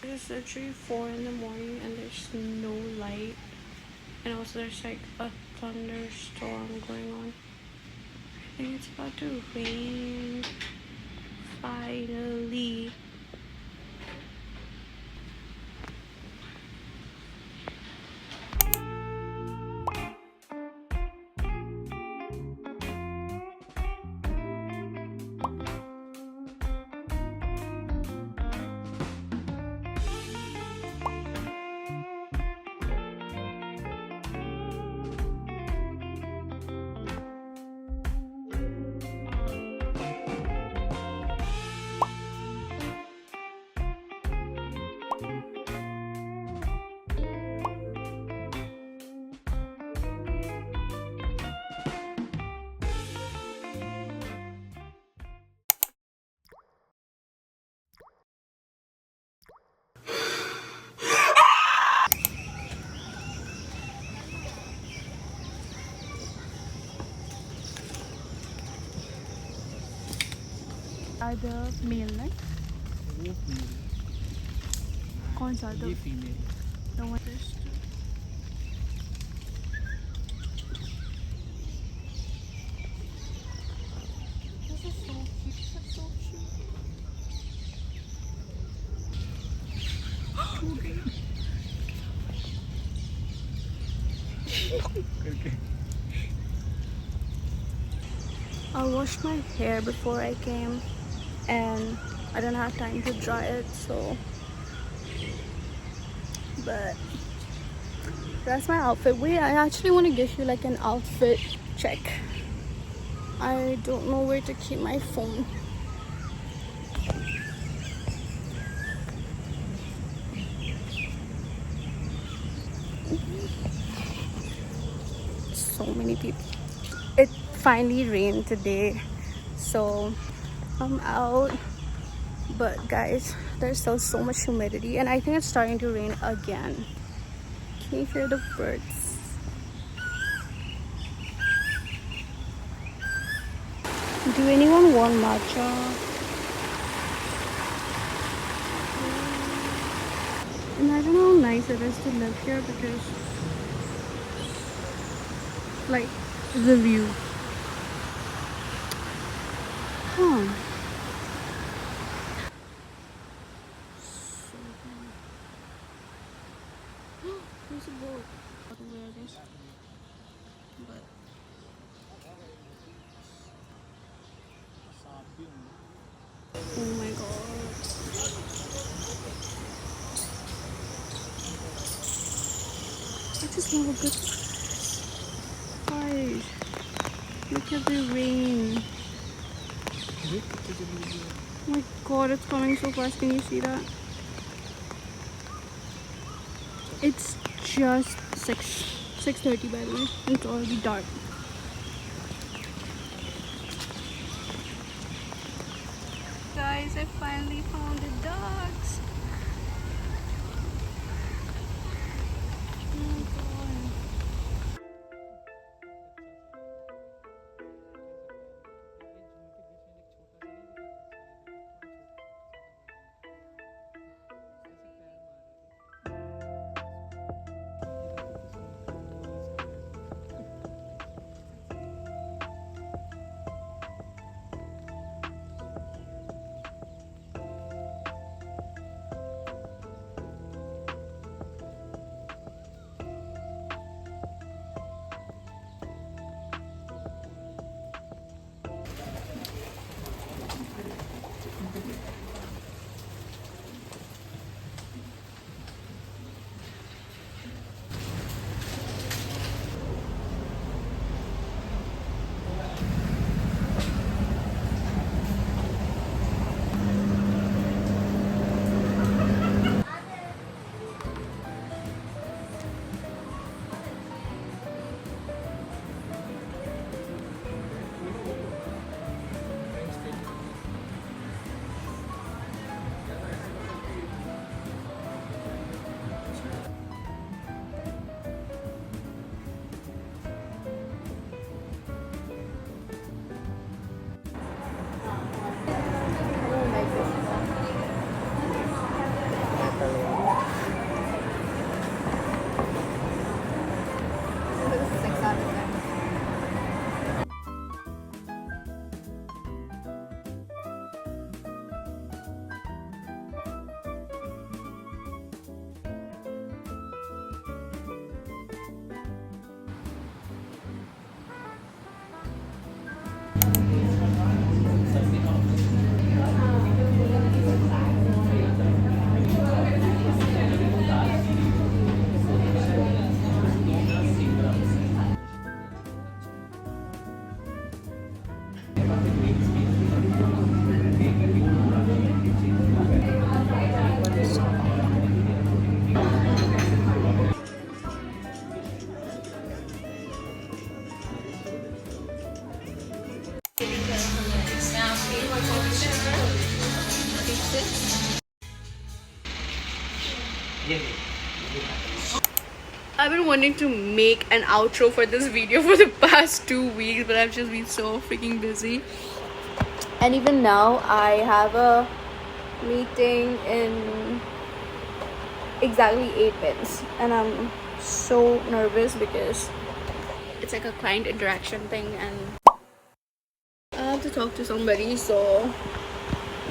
It's literally 4 in the morning and there's no light. And also there's like a thunderstorm going on. I think it's about to rain. Finally. Are the male ना वो female कौन सा ये female the one first this is so cute that's so cute करके I washed my hair before I came and I don't have time to dry it, so but that's my outfit. Wait, I actually want to give you like an outfit check. I don't know where to keep my phone. So many people. It finally rained today, so I'm out. But guys, there's still so much humidity and I think it's starting to rain again. Can you hear the birds? Do anyone want matcha? Imagine how nice it is to live here because like the view. Huh. So there's a boat. I don't know where it is. But सांप भी होंगे oh my god. I just love a good guys. Look at the rain. Oh my god, it's coming so fast. Can you see that? It's just 6:30 by the way. It's already dark. Guys, I finally found the ducks. Oh my god. I've been wanting to make an outro for this video for the past 2 weeks, but I've just been so freaking busy. And even now, I have a meeting in exactly 8 minutes, and I'm so nervous because it's like a client interaction thing, and I have to talk to somebody. So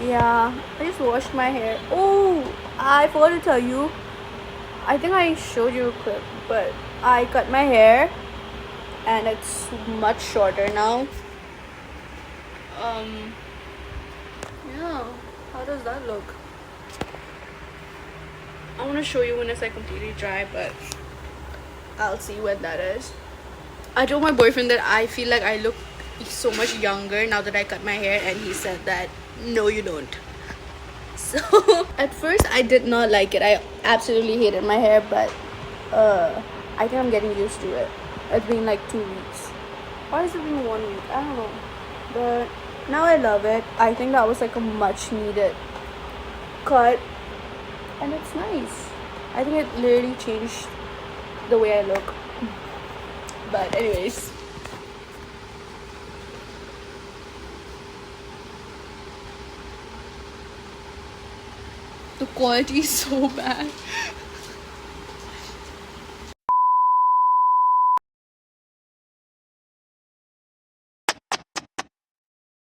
yeah, I just washed my hair. Oh, I forgot to tell you, I think I showed you a clip, but I cut my hair and it's much shorter now. Yeah, how does that look? I want to show you when it's like completely dry, but I'll see when that is. I told my boyfriend that I feel like I look so much younger now that I cut my hair, and he said that no, you don't. So at first I did not like it. I absolutely hated my hair, but I think I'm getting used to it. It's been like 2 weeks. Why has it been 1 week? I don't know. But now I love it. I think that was like a much needed cut, and it's nice. I think it literally changed the way I look. But anyways, the quality is so bad.